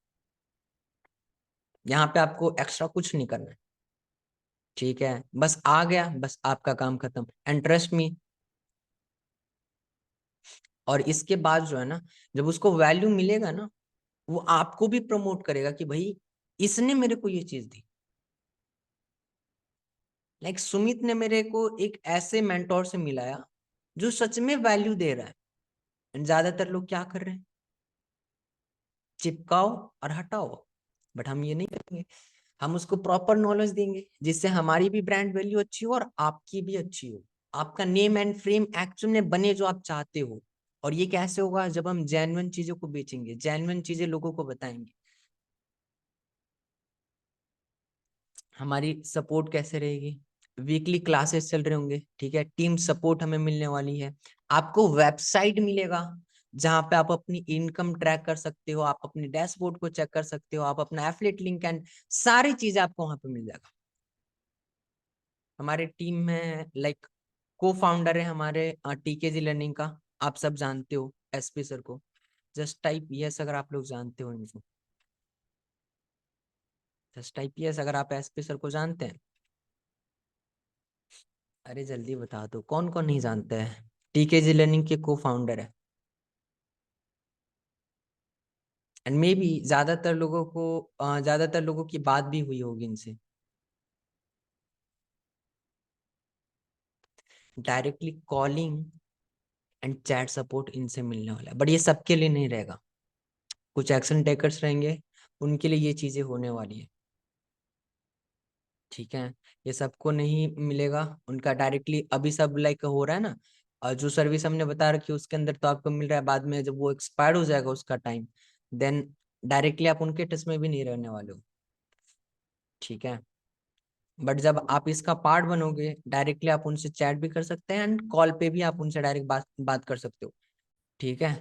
यहाँ पे आपको एक्स्ट्रा कुछ नहीं करना है। ठीक है, बस आ गया, बस आपका काम खत्म, एंड ट्रस्ट मी। और इसके बाद जो है ना, जब उसको वैल्यू मिलेगा ना, वो आपको भी प्रमोट करेगा कि भाई इसने मेरे को ये चीज दी। लाइक सुमित ने मेरे को एक ऐसे मेंटोर से मिलाया जो सच में वैल्यू दे रहा है। And ज्यादातर लोग क्या कर रहे हैं, चिपकाओ और हटाओ, बट हम ये नहीं करेंगे। हम उसको प्रॉपर नॉलेज देंगे जिससे हमारी भी ब्रांड वैल्यू अच्छी हो और आपकी भी अच्छी हो, आपका नेम एंड फ्रेम एक्चुअल में बने जो आप चाहते हो। और ये कैसे होगा, जब हम जेन्युइन चीजों को बेचेंगे, जेन्युइन चीजें लोगों को बताएंगे। हमारी सपोर्ट कैसे रहेगी, वीकली क्लासेस चल रहे होंगे, ठीक है, टीम सपोर्ट हमें मिलने वाली है, आपको वेबसाइट मिलेगा, जहाँ पे आप अपनी इनकम ट्रैक कर सकते हो, आप अपने डैशबोर्ड को चेक कर सकते हो, आप अपना एफिलिएट लिंक एंड सारी चीजें आपको वहां पे मिल जाएगा। हमारे टीम में लाइक को फाउंडर है हमारे टीकेजी लर्निंग का, आप सब जानते हो एसपी सर को। जस्ट टाइप यस अगर आप लोग जानते हो इनको, जस्ट टाइप यस अगर आप एसपी सर को जानते हैं। अरे जल्दी बता दो कौन कौन नहीं जानते हैं, टीकेजी लर्निंग के को फाउंडर है। एंड मे बी ज्यादातर लोगों की बात भी हुई होगी इनसे। Directly calling and chat support इनसे मिलने वाला है, बट ये सबके लिए नहीं रहेगा, कुछ एक्शन टेकर्स रहेंगे, उनके लिए ये चीजें होने वाली है। ठीक है, ये सबको नहीं मिलेगा, उनका डायरेक्टली अभी सब लाइक हो रहा है ना, और जो सर्विस हमने बता रखी है उसके अंदर तो आपको मिल रहा है, बाद में जब वो एक्सपायर हो जाएगा उसका टाइम, देन डायरेक्टली आप उनके टच में भी नहीं रहने वाले हो। ठीक है, बट जब आप इसका पार्ट बनोगे डायरेक्टली आप उनसे चैट भी कर सकते हैं एंड कॉल पे भी आप उनसे डायरेक्ट बात कर सकते हो। ठीक है,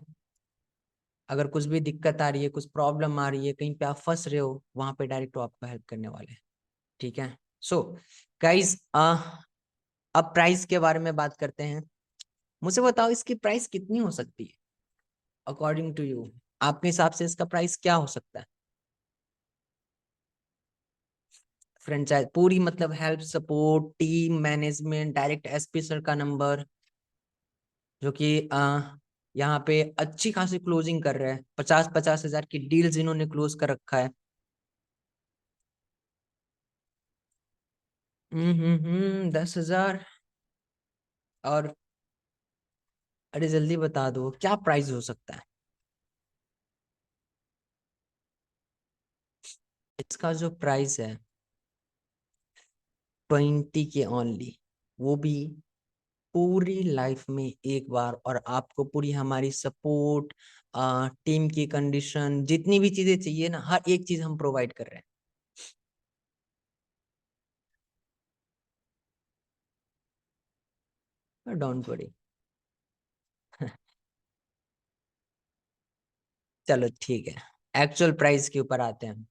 अगर कुछ भी दिक्कत आ रही है, कुछ प्रॉब्लम आ रही है, कहीं पे आप फंस रहे हो, वहां पे डायरेक्ट वो आपको हेल्प करने वाले हैं। ठीक है, सो गाइस अब प्राइस के बारे में बात करते हैं। मुझे बताओ इसकी प्राइस कितनी हो सकती है अकॉर्डिंग टू यू, आपके हिसाब से इसका प्राइस क्या हो सकता है? फ्रेंचाइज पूरी मतलब help support, team management, direct SP sir का नंबर, जो कि यहाँ पे अच्छी खासी क्लोजिंग कर रहे हैं, 50-50 हजार की डील्स इन्होंने क्लोज कर रखा है। 10,000 और अरे जल्दी बता दो क्या प्राइस हो सकता है इसका? जो प्राइस है 20 के ओनली, वो भी पूरी लाइफ में एक बार, और आपको पूरी हमारी सपोर्ट, टीम की कंडीशन, जितनी भी चीजें चाहिए ना, हर एक चीज हम प्रोवाइड कर रहे हैं, डोंट वरी। चलो ठीक है, एक्चुअल प्राइस के ऊपर आते हैं,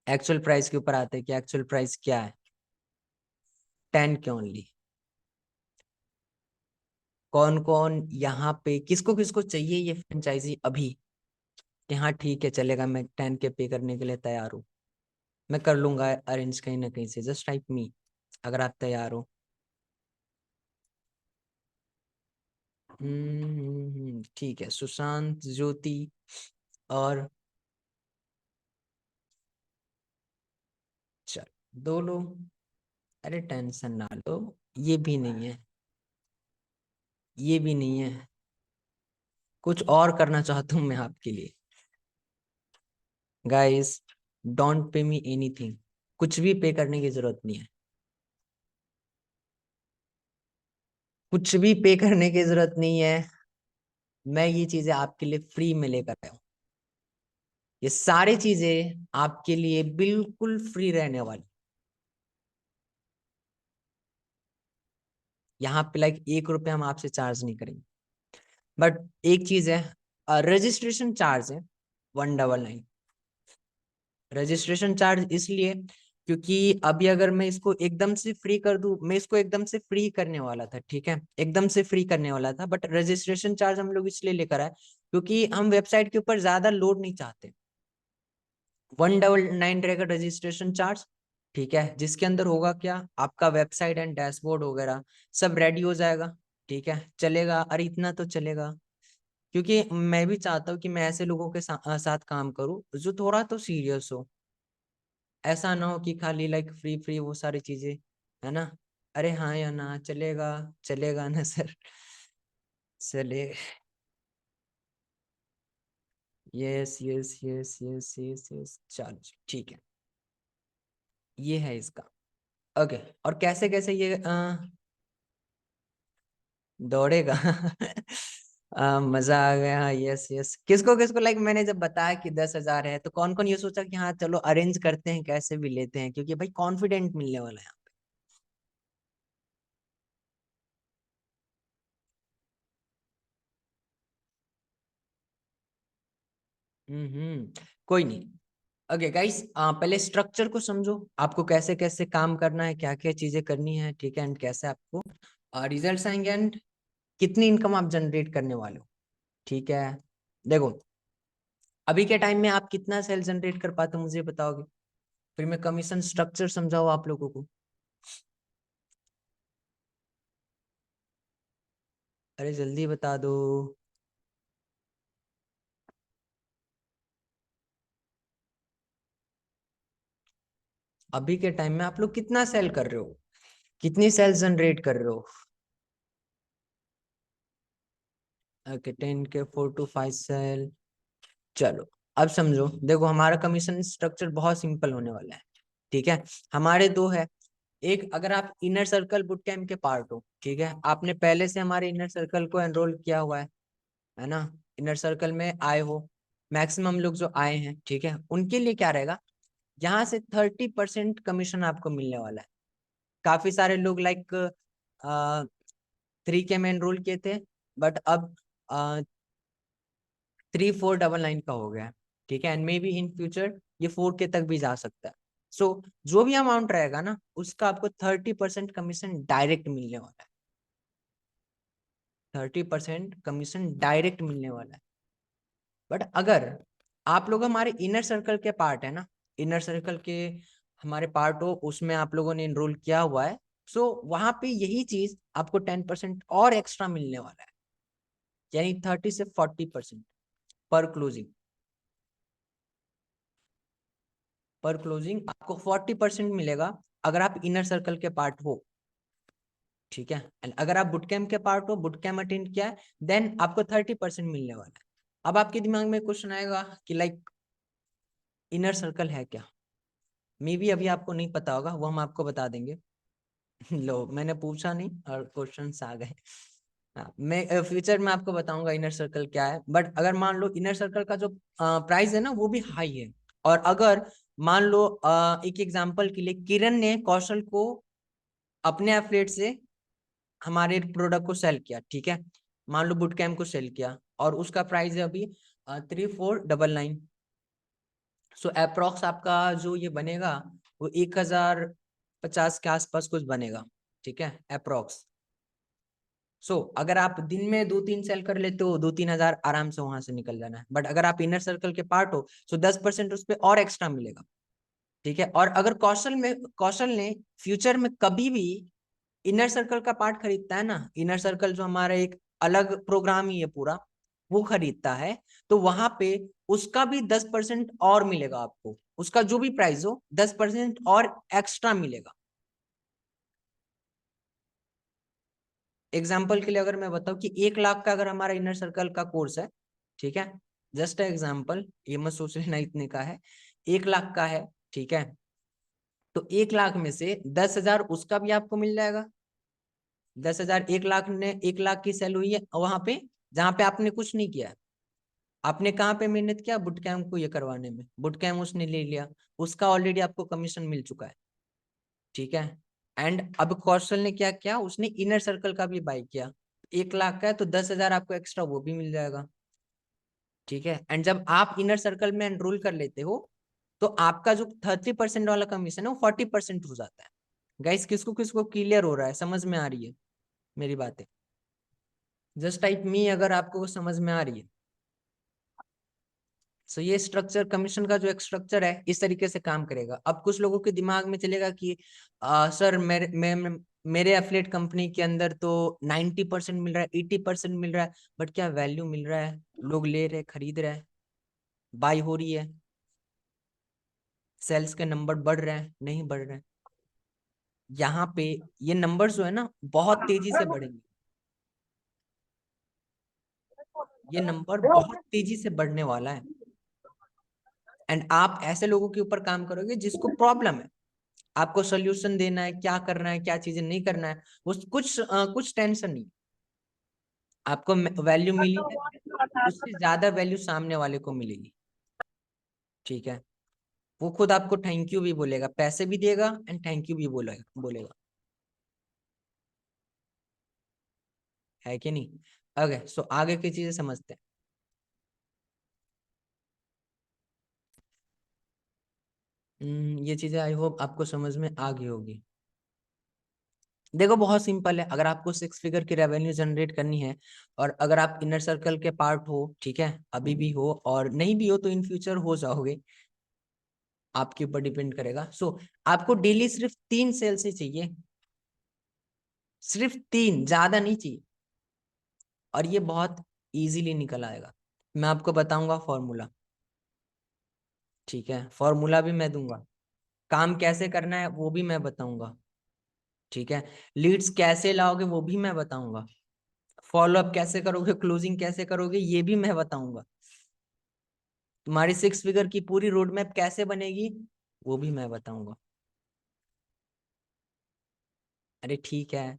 एक्चुअल प्राइस के ऊपर आते हैं कि एक्चुअल प्राइस क्या है। 10 के ओनली। कौन कौन यहाँ पे, किसको किसको चाहिए ये फ्रेंचाइजी अभी, कि हाँ ठीक है चलेगा, मैं 10 के पे करने के लिए तैयार हूँ, मैं कर लूंगा अरेंज कहीं ना कहीं से, जस्ट टाइप मी अगर आप तैयार हो। ठीक है, सुशांत, ज्योति और चल, दो लोग। अरे टेंशन ना लो, ये भी नहीं है, ये भी नहीं है, कुछ और करना चाहता हूँ मैं आपके लिए। Guys don't pay me anything, कुछ भी पे करने की जरूरत नहीं है, कुछ भी पे करने की जरूरत नहीं है। मैं ये चीजें आपके लिए फ्री में लेकर आया हूँ, ये सारी चीजें आपके लिए बिल्कुल फ्री रहने वाली। यहाँ पे लाइक 1 रुपए हम आपसे चार्ज नहीं करेंगे, बट एक चीज है, रजिस्ट्रेशन चार्ज है 199। रजिस्ट्रेशन चार्ज इसलिए क्योंकि अभी अगर मैं इसको एकदम से फ्री कर दूं, मैं इसको एकदम से फ्री करने वाला था, ठीक है, एकदम से फ्री करने वाला था, बट रजिस्ट्रेशन चार्ज हम लोग इसलिए लेकर आए क्योंकि हम वेबसाइट के ऊपर ज्यादा लोड नहीं चाहते। 199 रहेगा रजिस्ट्रेशन चार्ज। ठीक है, जिसके अंदर होगा क्या, आपका वेबसाइट एंड डैशबोर्ड वगैरह सब रेडी हो जाएगा। ठीक है, चलेगा, अरे इतना तो चलेगा, क्योंकि मैं भी चाहता हूँ कि मैं ऐसे लोगों के साथ काम करूँ जो थोड़ा तो सीरियस हो, ऐसा ना हो कि खाली लाइक फ्री फ्री वो सारी चीजें, है ना। अरे हाँ या ना, चलेगा, चलेगा ना सर, चले। Yes yes yes yes yes yes, चलो ठीक है, ये है इसका। ओके, और कैसे कैसे ये दौड़ेगा? मजा आ गया, यस यस। किसको किसको लाइक मैंने जब बताया कि 10,000 है, तो कौन कौन ये सोचा कि हाँ चलो अरेंज करते हैं, कैसे भी लेते हैं, क्योंकि भाई कॉन्फिडेंट मिलने वाला है। कोई नहीं। ओके गाइस, पहले स्ट्रक्चर को समझो, आपको कैसे कैसे काम करना है, क्या क्या चीजें करनी है, ठीक है, एंड कैसे आपको रिजल्ट्स आएंगे, एंड कितनी इनकम आप जनरेट करने वाले हो। ठीक है, देखो, अभी के टाइम में आप कितना सेल जनरेट कर पाते हो मुझे बताओगे, फिर मैं कमीशन स्ट्रक्चर समझाओ आप लोगों को। अरे जल्दी बता दो। अभी के टाइम में आप लोग कितना सेल कर रहे हो, कितनी सेल जनरेट कर रहे हो। ओके, 10 के 4 to 5 सेल। चलो, अब समझो, देखो हमारा कमीशन स्ट्रक्चर बहुत सिंपल होने वाला है। ठीक है, हमारे दो है। एक, अगर आप इनर सर्कल बुट कैंप के पार्ट हो, ठीक है, आपने पहले से हमारे इनर सर्कल को एनरोल किया हुआ है ना, इनर सर्कल में आए हो, मैक्सिमम लोग जो आए हैं, ठीक है, उनके लिए क्या रहेगा, यहाँ से 30% कमीशन आपको मिलने वाला है। काफी सारे लोग लाइक 3K में एनरोल किए थे, बट अब 3499 का हो गया है। ठीक है, and may be in future ये 4K तक भी जा सकता है। सो जो भी अमाउंट रहेगा ना, उसका आपको 30% कमीशन डायरेक्ट मिलने वाला है। 30% कमीशन डायरेक्ट मिलने वाला है। बट अगर आप लोग हमारे इनर सर्कल के पार्ट है ना, इनर सर्कल के हमारे पार्ट हो, उसमें आप लोगों ने इनरोल किया हुआ है, सो वहां पे यही चीज आपको 10% और एक्स्ट्रा मिलने वाला है, यानी 30 से 40% पर क्लोजिंग। पर क्लोजिंग आपको 40% मिलेगा अगर आप इनर सर्कल के पार्ट हो। ठीक है, एंड अगर आप बुट कैंप के पार्ट हो, बुट कैंप अटेंड किया है, देन आपको 30% मिलने वाला है। अब आपके दिमाग में क्वेश्चन आएगा कि लाइक इनर सर्कल है क्या, मे बी अभी आपको नहीं पता होगा, वो हम आपको बता देंगे। लो, मैंने पूछा नहीं और क्वेश्चंस आ गए। हाँ, मैं फ्यूचर में आपको बताऊंगा इनर सर्कल क्या है। बट अगर मान लो इनर सर्कल का जो प्राइस है ना, वो भी हाई है, और अगर मान लो एक एग्जांपल के लिए किरण ने कौशल को अपने एफिलिएट से हमारे प्रोडक्ट को सेल किया, ठीक है, मान लो बुट कैम्प को सेल किया, और उसका प्राइस है अभी 3499। सो अप्रोक्स आपका जो ये बनेगा, वो 1050 के आसपास कुछ बनेगा। ठीक है, अप्रोक्स। अगर आप दिन में 2-3 सेल कर लेते हो, 2-3 हजार आराम से वहां से निकल जाना है। बट अगर आप इनर सर्कल के पार्ट हो, 10% उस पर और एक्स्ट्रा मिलेगा। ठीक है, और अगर कौशल ने फ्यूचर में कभी भी इनर सर्कल का पार्ट खरीदता है ना, इनर सर्कल जो हमारा एक अलग प्रोग्राम ही है पूरा, वो खरीदता है, तो वहां पे उसका भी 10% और मिलेगा आपको, उसका जो भी प्राइस हो 10% और एक्स्ट्रा मिलेगा। एग्जाम्पल के लिए अगर मैं बताऊं कि 1 लाख का अगर हमारा इनर सर्कल का कोर्स है, ठीक है, जस्ट एग्जाम्पल, ये मत सोच लेना इतने का है, 1 लाख का है, ठीक है, तो 1 लाख में से 10,000 उसका भी आपको मिल जाएगा। 10,000, 1 लाख ने 1 लाख की सेल हुई है वहां पे, जहां पे आपने कुछ नहीं किया है। आपने कहाँ पे मेहनत किया, बुट कैम्प को ये करवाने में, बुट कैम्प उसने ले लिया, उसका ऑलरेडी आपको कमीशन मिल चुका है। ठीक है, एंड अब कौशल ने क्या किया, उसने इनर सर्कल का भी बाय किया, 1 लाख का है, तो 10,000 आपको एक्स्ट्रा वो भी मिल जाएगा। ठीक है, एंड जब आप इनर सर्कल में एनरोल कर लेते हो, तो आपका जो 30% वाला कमीशन है वो 40% हो जाता है। गाइस, किसको किसको क्लियर हो रहा है, समझ में आ रही है मेरी बातें? जस्ट टाइप मी अगर आपको समझ में आ रही है। ये स्ट्रक्चर, कमीशन का जो एक स्ट्रक्चर है, इस तरीके से काम करेगा। अब कुछ लोगों के दिमाग में चलेगा कि सर मेरे एफिलिएट कंपनी के अंदर तो 90% मिल रहा है, 80% मिल रहा है, बट क्या वैल्यू मिल रहा है, लोग ले रहे, खरीद रहे हैं, बाई हो रही है, सेल्स के नंबर बढ़ रहे हैं, नहीं बढ़ रहे हैं? यहाँ पे ये नंबर जो है ना, बहुत तेजी से बढ़ेंगे, ये नंबर बहुत तेजी से बढ़ने वाला है। एंड आप ऐसे लोगों के ऊपर काम करोगे जिसको प्रॉब्लम है, आपको सोल्यूशन देना है, क्या करना है, क्या चीजें नहीं करना है, उस कुछ टेंशन नहीं। आपको वैल्यू मिली है, उससे ज्यादा वैल्यू सामने वाले को मिलेगी। ठीक है, वो खुद आपको थैंक यू भी बोलेगा, पैसे भी देगा एंड थैंक यू भी बोलेगा बोलेगा। है कि नहीं? ओके, आगे की चीजें समझते हैं। ये चीजें आई होप आपको समझ में आ गई होगी। देखो बहुत सिंपल है, अगर आपको 6 फिगर की रेवेन्यू जनरेट करनी है, और अगर आप इनर सर्कल के पार्ट हो, ठीक है, अभी भी हो और नहीं भी हो तो इन फ्यूचर हो जाओगे, आपके ऊपर डिपेंड करेगा। सो आपको डेली सिर्फ 3 सेल्स ही चाहिए, सिर्फ 3, ज्यादा नहीं चाहिए, और ये बहुत इजीली निकल आएगा। मैं आपको बताऊंगा फॉर्मूला, ठीक है, फॉर्मूला भी मैं दूंगा, काम कैसे करना है वो भी मैं बताऊंगा, ठीक है, लीड्स कैसे लाओगे वो भी मैं बताऊंगा, फॉलो अप कैसे करोगे, क्लोजिंग कैसे करोगे ये भी मैं बताऊंगा, तुम्हारी 6 फिगर की पूरी रोड मैप कैसे बनेगी वो भी मैं बताऊंगा। अरे ठीक है,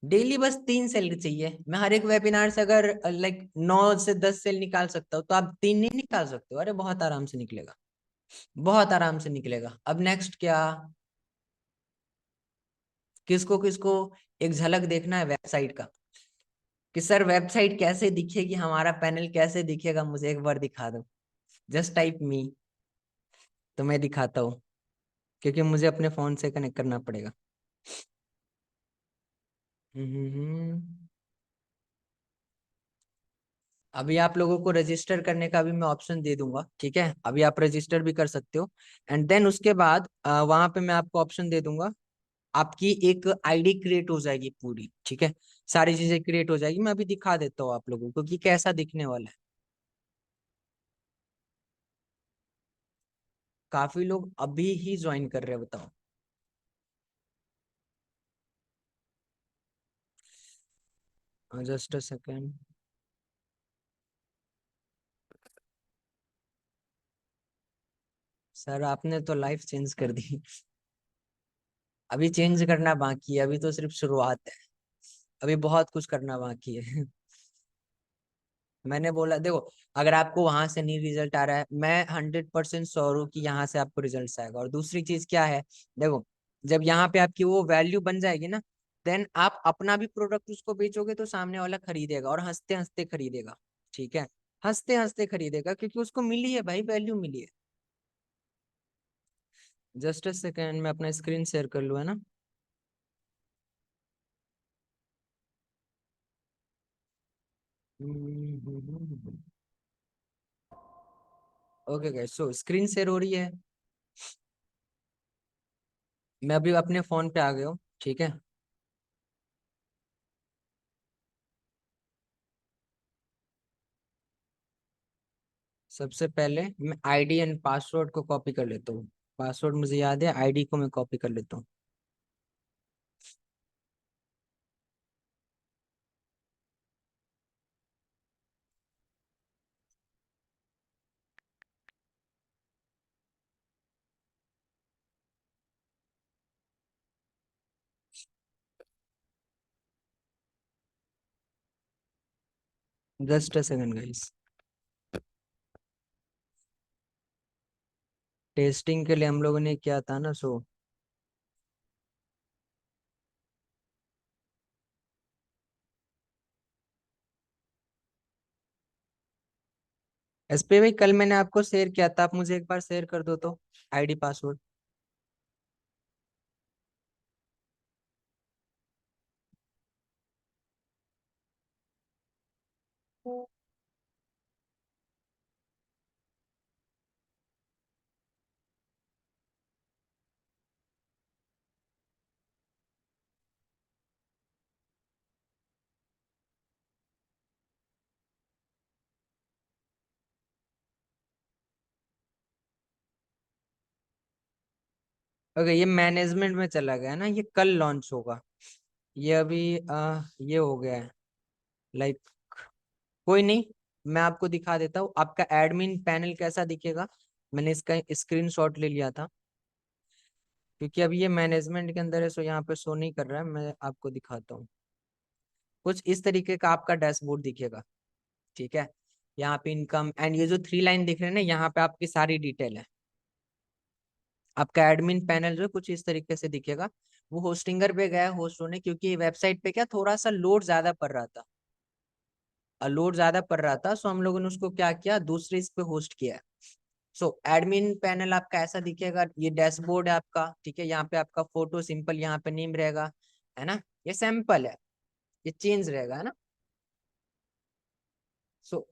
डेली बस 3 सेल चाहिए। मैं हर एक वेबिनार से अगर लाइक 9 से 10 सेल निकाल सकता हूँ, तो आप 3 नहीं निकाल सकते हो? अरे बहुत आराम से निकलेगा, बहुत आराम से निकलेगा। अब नेक्स्ट क्या, किसको किसको एक झलक देखना है वेबसाइट का, कि सर वेबसाइट कैसे दिखेगी, हमारा पैनल कैसे दिखेगा, मुझे एक बार दिखा दो, जस्ट टाइप मी, तो मैं दिखाता हूँ, क्योंकि मुझे अपने फोन से कनेक्ट करना पड़ेगा। हम्म। अभी आप लोगों को रजिस्टर करने का भी मैं ऑप्शन दे दूंगा, ठीक है, अभी आप रजिस्टर भी कर सकते हो, एंड देन उसके बाद वहां पे मैं आपको ऑप्शन दे दूंगा, आपकी एक आईडी क्रिएट हो जाएगी पूरी, ठीक है, सारी चीजें क्रिएट हो जाएगी। मैं अभी दिखा देता हूँ आप लोगों को कि कैसा दिखने वाला है। काफी लोग अभी ही ज्वाइन कर रहे हैं, बताओ। Just a second. सर आपने तो लाइफ चेंज कर दी। अभी चेंज करना बाकी है, अभी तो सिर्फ शुरुआत है, अभी बहुत कुछ करना बाकी है। मैंने बोला देखो, अगर आपको वहां से नहीं रिजल्ट आ रहा है, मैं 100% श्योर हूँ कि यहाँ से आपको रिजल्ट आएगा। और दूसरी चीज क्या है, देखो, जब यहाँ पे आपकी वो वैल्यू बन जाएगी ना, देन आप अपना भी प्रोडक्ट उसको बेचोगे तो सामने वाला खरीदेगा, और हंसते हंसते खरीदेगा, ठीक है, हंसते हंसते खरीदेगा, क्योंकि उसको मिली है भाई, वैल्यू मिली है। जस्ट अ सेकेंड, मैं अपना स्क्रीन शेयर कर लूँ, है ना। ओके गाइस, सो स्क्रीन शेयर हो रही है, मैं अभी अपने फोन पे आ गया हूँ, ठीक है। सबसे पहले मैं आईडी एंड पासवर्ड को कॉपी कर लेता हूँ, पासवर्ड मुझे याद है, आईडी को मैं कॉपी कर लेता हूँ। Just a second guys, testing के लिए हम लोगों ने किया था ना, सो एस पे भाई, कल मैंने आपको शेयर किया था, आप मुझे एक बार शेयर कर दो तो, आईडी पासवर्ड। ओके, ये मैनेजमेंट में चला गया ना, ये कल लॉन्च होगा, ये अभी ये हो गया है, लाइक, कोई नहीं, मैं आपको दिखा देता हूँ आपका एडमिन पैनल कैसा दिखेगा। मैंने इसका स्क्रीनशॉट ले लिया था, क्योंकि अभी ये मैनेजमेंट के अंदर है, सो यहाँ पे शो नहीं कर रहा है, मैं आपको दिखाता हूँ। कुछ इस तरीके का आपका डैशबोर्ड दिखेगा, ठीक है, यहाँ पे इनकम एंड ये जो 3 लाइन दिख रहे हैं ना, यहाँ पे आपकी सारी डिटेल है। आपका एडमिन पैनल जो है कुछ इस तरीके से दिखेगा। वो होस्टिंगर पे गया होस्ट होने, क्योंकि वेबसाइट पे क्या थोड़ा सा लोड ज्यादा पड़ रहा था, लोड ज्यादा पड़ रहा था, सो हम लोगों ने उसको क्या किया, दूसरे इस पे होस्ट किया है। सो एडमिन पैनल आपका ऐसा दिखेगा, ये डैशबोर्ड है आपका, ठीक है। यहाँ पे आपका फोटो सिंपल, यहाँ पे नेम रहेगा, है ना। ये सैंपल है, ये चेंज रहेगा, है ना। सो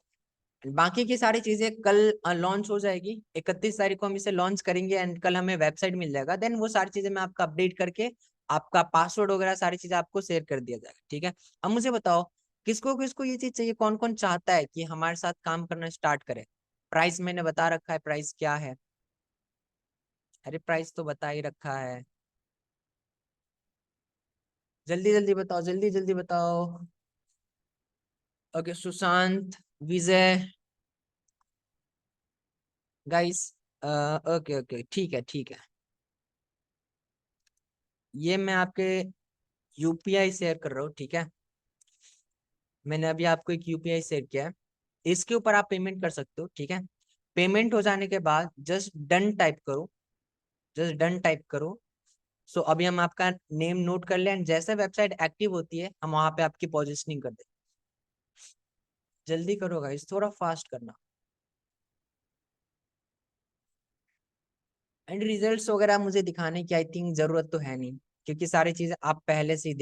बाकी की सारी चीजें कल लॉन्च हो जाएगी। 31 तारीख को हम इसे लॉन्च करेंगे एंड कल हमें वेबसाइट मिल जाएगा। देन वो सारी चीजें मैं आपका अपडेट करके आपका पासवर्ड वगैरह सारी चीजें आपको शेयर कर दिया जाएगा, ठीक है। अब मुझे बताओ, किसको किसको ये चीज चाहिए, कौन कौन चाहता है कि हमारे साथ काम करना स्टार्ट करे। प्राइस मैंने बता रखा है, प्राइस क्या है। अरे प्राइस तो बता ही रखा है। जल्दी जल्दी बताओ, जल्दी जल्दी बताओ। ओके सुशांत, विजय, गाइस, ओके ओके ठीक है ठीक है। ये मैं आपके यूपीआई शेयर कर रहा हूँ, ठीक है। मैंने अभी आपको एक यूपीआई शेयर किया है, इसके ऊपर आप पेमेंट कर सकते हो, ठीक है। पेमेंट हो जाने के बाद जस्ट डन टाइप करो, जस्ट डन टाइप करो। सो अभी हम आपका नेम नोट कर लें, जैसे वेबसाइट एक्टिव होती है हम वहां पे आपकी पोजिशनिंग कर दें। जल्दी करो गाइस, थोड़ा फास्ट करना। एंड रिजल्ट्स वगैरह मुझे दिखाने की आई थिंक जरूरत तो है नहीं, क्योंकि सारी चीजें आप पहले से ही देख